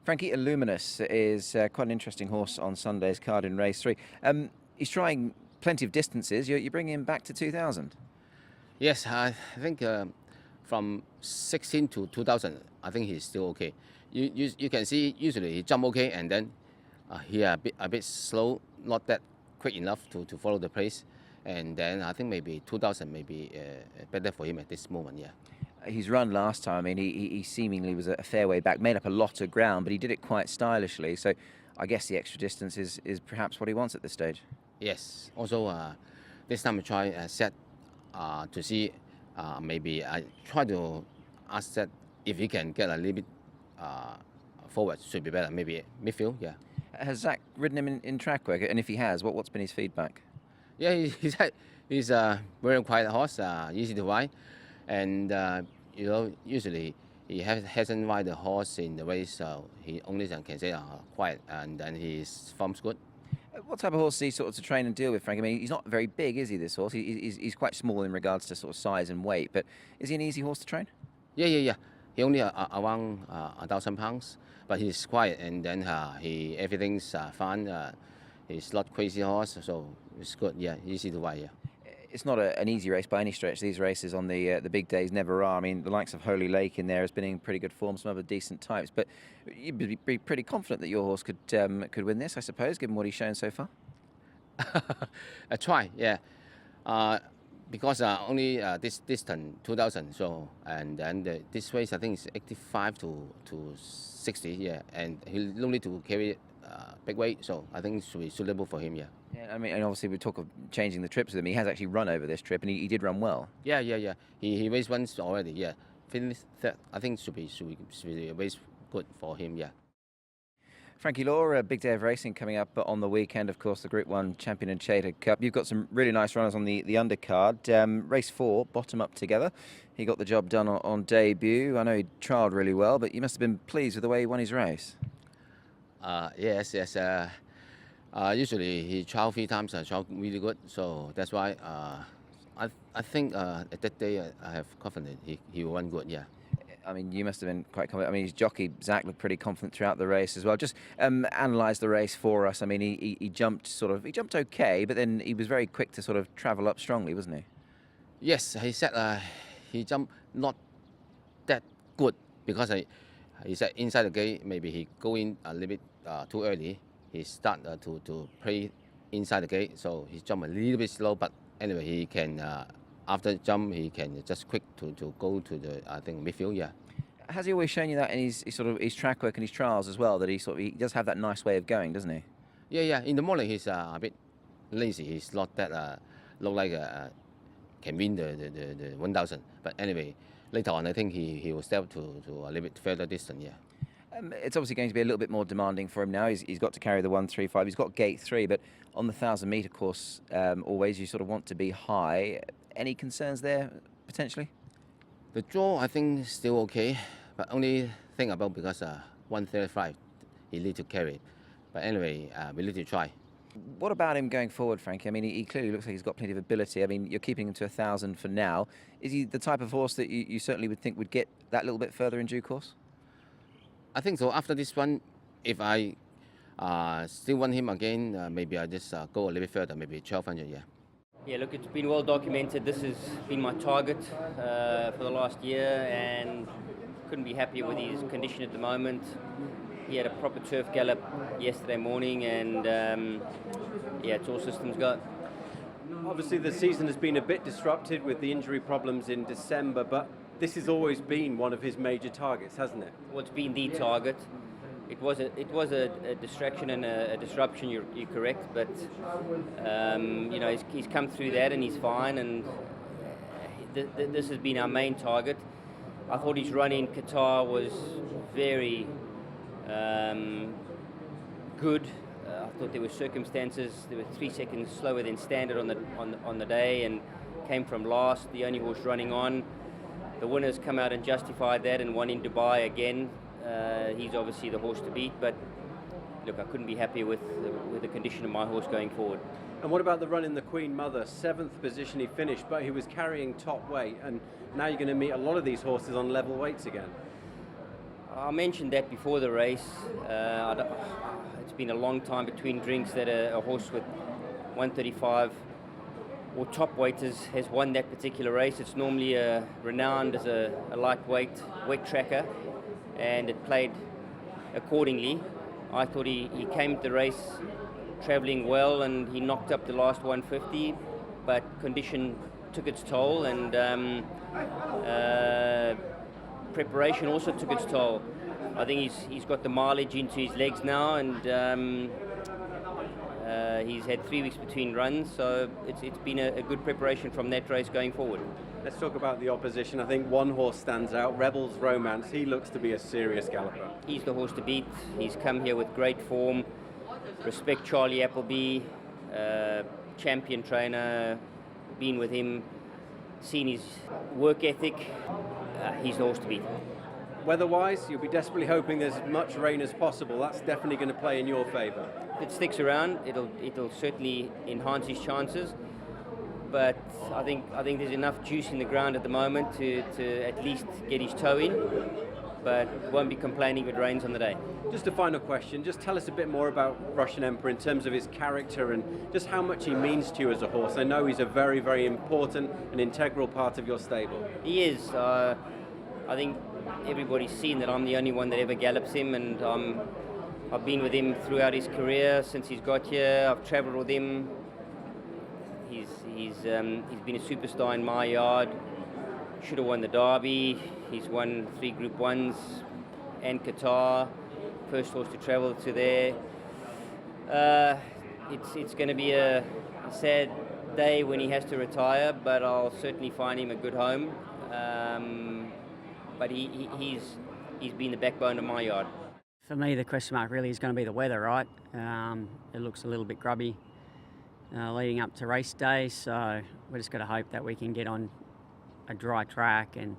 Frankie, ILLUMINOUS is quite an interesting horse on Sunday's card in race 3. He's trying plenty of distances. You bring him back to 2000. Yes, I think from 16 to 2000, I think he's still okay. You can see usually he jump okay, and then he a bit slow, not that quick enough to follow the pace. And then I think maybe 2000 may be better for him at this moment. Yeah. His run last time, I mean, he seemingly was a fair way back, made up a lot of ground, but he did it quite stylishly. So I guess the extra distance is perhaps what he wants at this stage. Yes. Also, this time I try set to see maybe I try to ask that if he can get a little bit forward, should be better. Maybe midfield. Yeah. Has Zach ridden him in track work? And if he has, what's been his feedback? Yeah, he's a very quiet horse, easy to ride, and usually he hasn't ride the horse in the race, so he only can say quiet, and then his form's good. What type of horse is he sort of to train and deal with, Frank? I mean, he's not very big, is he, this horse? He's quite small in regards to sort of size and weight, but is he an easy horse to train? Yeah. He only around 1,000 pounds, but he's quiet, and then everything's fun. He's not crazy horse, so it's good. Yeah, easy to ride. Yeah. It's not an easy race by any stretch. These races on the big days never are. I mean, the likes of Holy Lake in there has been in pretty good form, some other decent types. But you'd be pretty confident that your horse could win this, I suppose, given what he's shown so far. I try, yeah. Because only this distance 2000. So and then this race I think is 85 to 60. Yeah, and he'll need to carry big weight, so I think it should be suitable for him. Yeah. Yeah, I mean, and obviously we talk of changing the trips with him. He has actually run over this trip, and he did run well. Yeah. He raced once already. Yeah, finished third. I think should be a race good for him. Yeah. Frankie Law, a big day of racing coming up on the weekend. Of course, the Group 1 Champion and Chater Cup. You've got some really nice runners on the undercard. Race 4, Bottom Up Together. He got the job done on debut. I know he trialled really well, but you must have been pleased with the way he won his race. Yes. Usually he trialled 3 times, trialled really good. So that's why I think at that day I have confidence he will run good. Yeah. I mean, you must have been quite confident. I mean, his jockey, Zach, looked pretty confident throughout the race as well. Just analyse the race for us. I mean, he jumped okay, but then he was very quick to sort of travel up strongly, wasn't he? Yes, he said he jumped not that good because he said inside the gate, maybe he go in a little bit too early. He start to play inside the gate, so he jumped a little bit slow, but anyway, he can... after jump, he can just quick to go to the midfield. Yeah. Has he always shown you that in his track work and his trials as well, that he does have that nice way of going, doesn't he? Yeah. In the morning he's a bit lazy. He's not that look like can win the 1000. But anyway, later on I think he will step to a little bit further distance. Yeah. It's obviously going to be a little bit more demanding for him now. He's got to carry the 135. He's got gate 3, but on the 1,000-metre course, always you sort of want to be high. Any concerns there, potentially? The draw, I think, is still okay, but only thing about because 135, he need to carry. But anyway, we need to try. What about him going forward, Frankie? I mean, he clearly looks like he's got plenty of ability. I mean, you're keeping him to 1,000 for now. Is he the type of horse that you certainly would think would get that little bit further in due course? I think so. After this one, if I still want him again, maybe I just go a little bit further, maybe 1,200, yeah. Yeah, look, it's been well documented. This has been my target for the last year, and couldn't be happier with his condition at the moment. He had a proper turf gallop yesterday morning, and yeah, it's all systems go. Obviously, the season has been a bit disrupted with the injury problems in December, but this has always been one of his major targets, hasn't it? Well, it's been the target. It was a distraction and a disruption. You're correct, but you know, he's come through that and he's fine. And this has been our main target. I thought his run in Qatar was very good. I thought there were circumstances. There were 3 seconds slower than standard on the day, and came from last. The only horse running on. The winners come out and justified that, and won in Dubai again. He's obviously the horse to beat, but look, I couldn't be happier with the condition of my horse going forward. And what about the run in the Queen Mother? 7th position he finished, but he was carrying top weight, and now you're going to meet a lot of these horses on level weights again. I mentioned that before the race. It's been a long time between drinks that a horse with 135 or top weighters has won that particular race. It's normally renowned as a lightweight wet tracker, and it played accordingly. I thought he came to the race travelling well, and he knocked up the last 150, but condition took its toll, and preparation also took its toll. I think he's got the mileage into his legs now, and he's had 3 weeks between runs, so it's been a good preparation from that race going forward. Let's talk about the opposition. I think one horse stands out, Rebel's Romance. He looks to be a serious galloper. He's the horse to beat. He's come here with great form. Respect Charlie Appleby, champion trainer, been with him, seen his work ethic. He's the horse to beat. Weather-wise, you'll be desperately hoping there's as much rain as possible. That's definitely going to play in your favour. If it sticks around, it'll certainly enhance his chances. But I think there's enough juice in the ground at the moment to at least get his toe in. But won't be complaining if it rains on the day. Just a final question. Just tell us a bit more about Russian Emperor in terms of his character and just how much he means to you as a horse. I know he's a very, very important and integral part of your stable. He is. I think everybody's seen that I'm the only one that ever gallops him, and I've been with him throughout his career since he's got here. I've travelled with him. He's been a superstar in my yard. Should have won the Derby. He's won 3 Group 1s and Qatar. First horse to travel to there. It's going to be a sad day when he has to retire, but I'll certainly find him a good home. But he's been the backbone of my yard. For me, the question mark really is going to be the weather, right? It looks a little bit grubby leading up to race day, so we're just going to hope that we can get on a dry track and,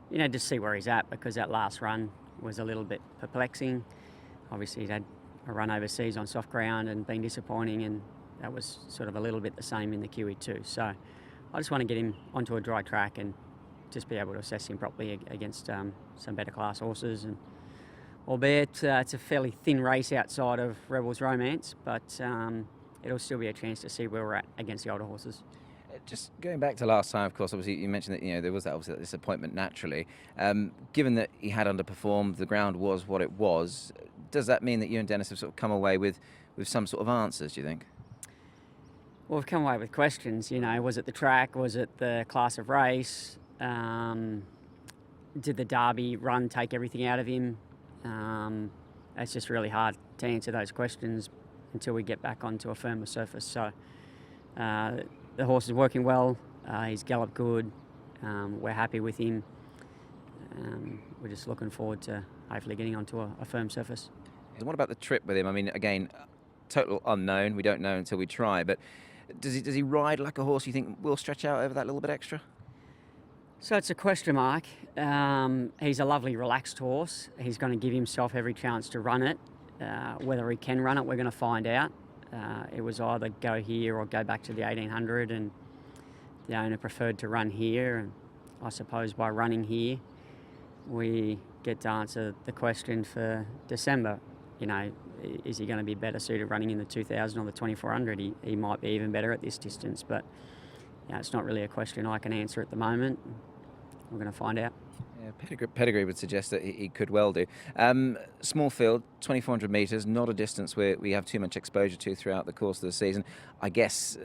you know, just see where he's at, because that last run was a little bit perplexing. Obviously, he's had a run overseas on soft ground and been disappointing, and that was sort of a little bit the same in the QE2. So I just want to get him onto a dry track and just be able to assess him properly against some better class horses. And albeit it's a fairly thin race outside of Rebel's Romance, but it'll still be a chance to see where we're at against the older horses. Just going back to last time, of course, obviously you mentioned that, you know, there was that disappointment naturally. Given that he had underperformed, the ground was what it was, does that mean that you and Dennis have sort of come away with some sort of answers, do you think? Well, we've come away with questions, you know, was it the track, was it the class of race, did the Derby run take everything out of him? It's just really hard to answer those questions until we get back onto a firmer surface. So the horse is working well, he's galloped good, we're happy with him. We're just looking forward to hopefully getting onto a firm surface. And what about the trip with him? I mean, again, total unknown, we don't know until we try, but does he ride like a horse you think will stretch out over that little bit extra? So it's a question mark. He's a lovely relaxed horse. He's going to give himself every chance to run it. Whether he can run it, we're going to find out. It was either go here or go back to the 1800, and the owner preferred to run here. And I suppose by running here, we get to answer the question for December. You know, is he going to be better suited running in the 2000 or the 2400? He might be even better at this distance, but you know, it's not really a question I can answer at the moment. We're going to find out. Yeah, pedigree would suggest that he could well do. Small field, 2,400 metres, not a distance where we have too much exposure to throughout the course of the season. I guess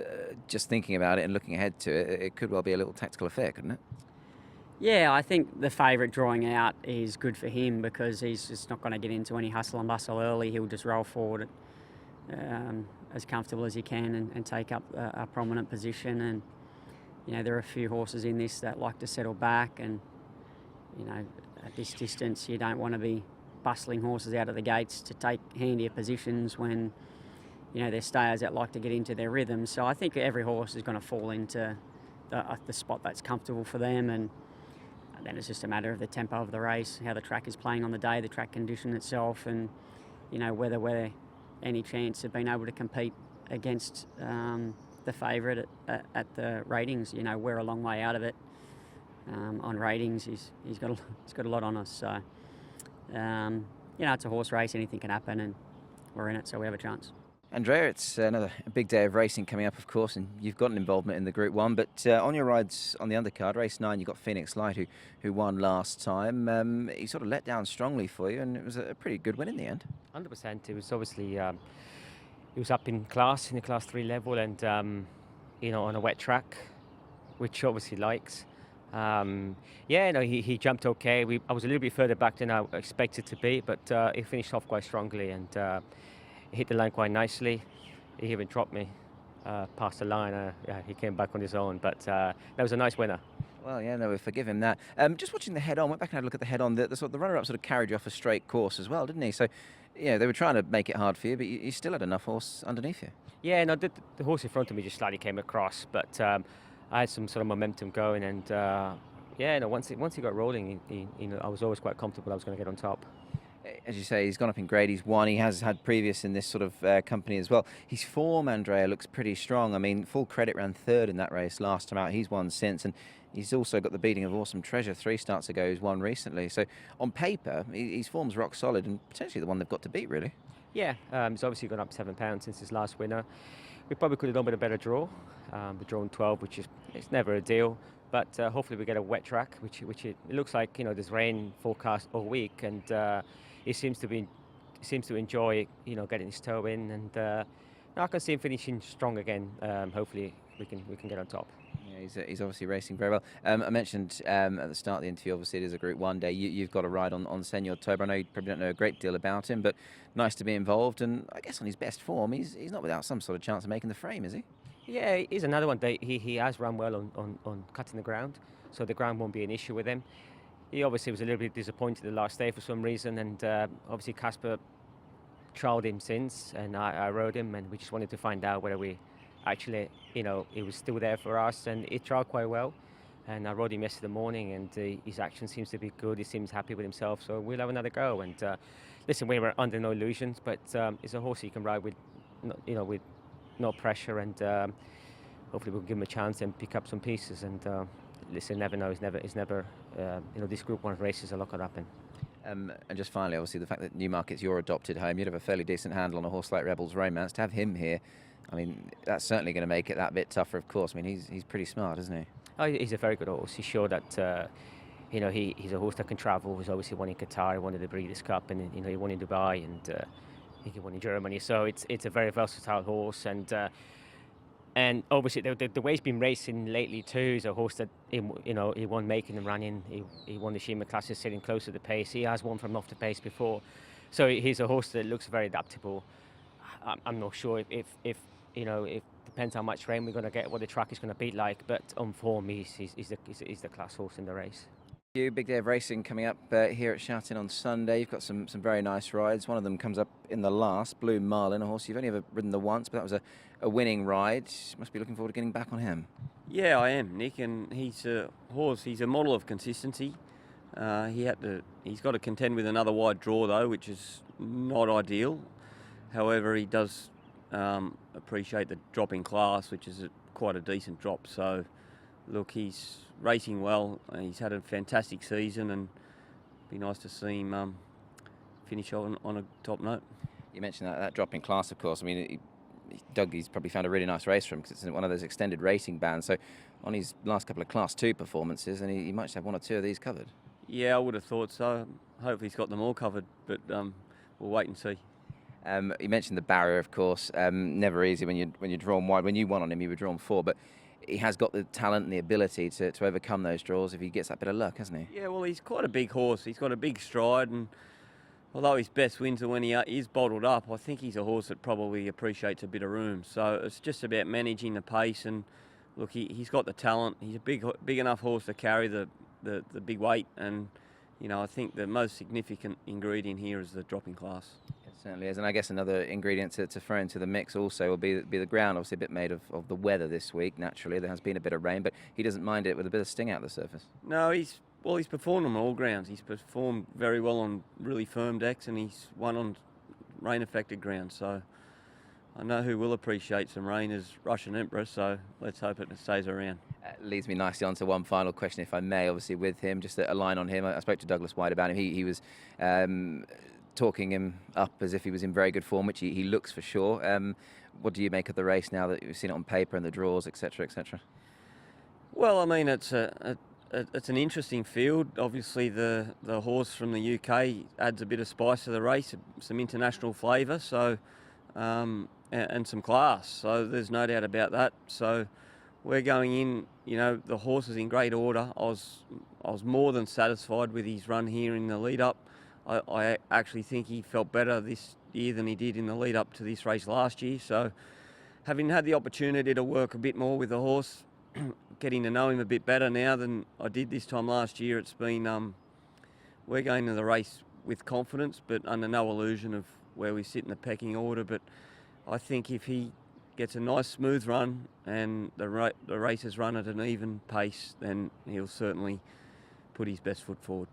just thinking about it and looking ahead to it, it could well be a little tactical affair, couldn't it? Yeah, I think the favourite drawing out is good for him, because he's just not going to get into any hustle and bustle early. He'll just roll forward as comfortable as he can and take up a prominent position. And you know, there are a few horses in this that like to settle back, and you know, at this distance you don't want to be bustling horses out of the gates to take handier positions when, you know, they're stayers that like to get into their rhythm. So I think every horse is going to fall into the spot that's comfortable for them, and then it's just a matter of the tempo of the race, how the track is playing on the day, the track condition itself, and you know, whether we're any chance of being able to compete against the favourite at the ratings. You know, we're a long way out of it on ratings. He's got a lot on us, so You know, it's a horse race, anything can happen, and we're in it, so we have a chance. Andrea, it's another big day of racing coming up, of course, and you've got an involvement in the Group 1, but on your rides on the undercard, race 9, you got Phoenix Light, who won last time. He sort of let down strongly for you, and it was a pretty good win in the end. 100%. It was obviously, he was up in class, in the Class 3 level, and, you know, on a wet track, which obviously likes. Yeah, no, he jumped okay. I was a little bit further back than I expected to be, but he finished off quite strongly, and hit the line quite nicely. He even dropped me past the line. Yeah, he came back on his own, but that was a nice winner. Well, yeah, no, we forgive him that. Just watching the head-on, went back and had a look at the head-on. The runner-up sort of carried you off a straight course as well, didn't he? So, yeah, they were trying to make it hard for you, but you still had enough horse underneath you. Yeah, no, the horse in front of me just slightly came across, but I had some sort of momentum going, and yeah, no, once he got rolling, you know, I was always quite comfortable I was going to get on top. As you say, he's gone up in grade, he's won, he has had previous in this sort of company as well. His form, Andrea, looks pretty strong. I mean, full credit ran third in that race last time out. He's won since, and he's also got the beating of Awesome Treasure 3 starts ago, who's won recently. So on paper, his form's rock solid and potentially the one they've got to beat, really. Yeah, he's obviously gone up £7 since his last winner. We probably could have done with a better draw. We drawn 12, which is it's never a deal. But hopefully we get a wet track, which it looks like, you know, there's rain forecast all week, and he seems to enjoy, you know, getting his toe in, and I can see him finishing strong again. Hopefully we can get on top. Yeah, he's obviously racing very well. I mentioned at the start of the interview, obviously it is a Group 1 day. You've got a ride on Senor Toba. I know you probably don't know a great deal about him, but nice to be involved. And I guess on his best form, he's not without some sort of chance of making the frame, is he? Yeah, he's another one that he has run well on cutting the ground, so the ground won't be an issue with him. He obviously was a little bit disappointed the last day for some reason, and obviously Casper trialled him since, and I rode him, and we just wanted to find out whether we actually, you know, he was still there for us, and he trialled quite well. And I rode him yesterday morning, and his action seems to be good. He seems happy with himself, so we'll have another go. And listen, we were under no illusions, but it's a horse you can ride with, you know, with no pressure, and hopefully we'll give him a chance and pick up some pieces. And listen, never know. It's never. You know, this Group 1 races, a lot could happen. And just finally, obviously, the fact that Newmarket's your adopted home, you'd have a fairly decent handle on a horse like Rebel's Romance. To have him here, I mean, that's certainly going to make it that bit tougher, of course. I mean, he's pretty smart, isn't he? Oh, he's a very good horse. He's sure that, you know, he's a horse that can travel. He's obviously won in Qatar, he won the Breeders' Cup, and, you know, he won in Dubai, and I think he won in Germany. So it's a very versatile horse, and obviously the way he's been racing lately too is a horse that, you know, he won making and running. He won the Shima Classes sitting close to the pace. He has won from off the pace before, so he's a horse that looks very adaptable. I'm not sure if you know, it depends how much rain we're going to get, what the track is going to be like. But on form, he's the class horse in the race. Hugh, big day of racing coming up here at Shattin on Sunday. You've got some very nice rides. One of them comes up in the last, Blue Marlin, a horse you've only ever ridden the once, but that was a winning ride. You must be looking forward to getting back on him. Yeah, I am, Nick, and he's a horse. He's a model of consistency. He's got to contend with another wide draw though, which is not ideal. However, he does appreciate the drop in class, which is quite a decent drop. So, look, he's racing well. He's had a fantastic season, and it'd be nice to see him finish on a top note. You mentioned that drop in class, of course. I mean, Dougie's probably found a really nice race for him because it's one of those extended racing bands. So on his last couple of Class 2 performances, and he might just have one or two of these covered. Yeah, I would have thought so. Hopefully he's got them all covered, but we'll wait and see. You mentioned the barrier, of course. Never easy when you're drawn wide. When you won on him, you were drawn 4, but he has got the talent and the ability to overcome those draws if he gets that bit of luck, hasn't he? Yeah, well, he's quite a big horse. He's got a big stride, and although his best wins are when he is bottled up, I think he's a horse that probably appreciates a bit of room. So it's just about managing the pace, and look, he's got the talent. He's a big enough horse to carry the big weight, and you know, I think the most significant ingredient here is the dropping class. It certainly is, and I guess another ingredient to throw into the mix also will be the ground. Obviously a bit made of the weather this week, naturally. There has been a bit of rain, but he doesn't mind it with a bit of sting out the surface. No, he's performed on all grounds. He's performed very well on really firm decks, and he's won on rain-affected ground. So I know who will appreciate some rain is Russian Emperor, so let's hope it stays around. Leads me nicely on to one final question, if I may, obviously with him, just a line on him. I spoke to Douglas White about him. He was talking him up as if he was in very good form, which he looks for sure. What do you make of the race now that you've seen it on paper and the draws, etc., etc.? Well, I mean, it's an interesting field. Obviously, the horse from the UK adds a bit of spice to the race, some international flavour, so and some class. So there's no doubt about that. So we're going in, you know, the horse is in great order. I was more than satisfied with his run here in the lead up. I actually think he felt better this year than he did in the lead up to this race last year. So having had the opportunity to work a bit more with the horse, getting to know him a bit better now than I did this time last year, it's been, we're going to the race with confidence, but under no illusion of where we sit in the pecking order. But I think if he gets a nice smooth run and the race is run at an even pace, then he'll certainly put his best foot forward.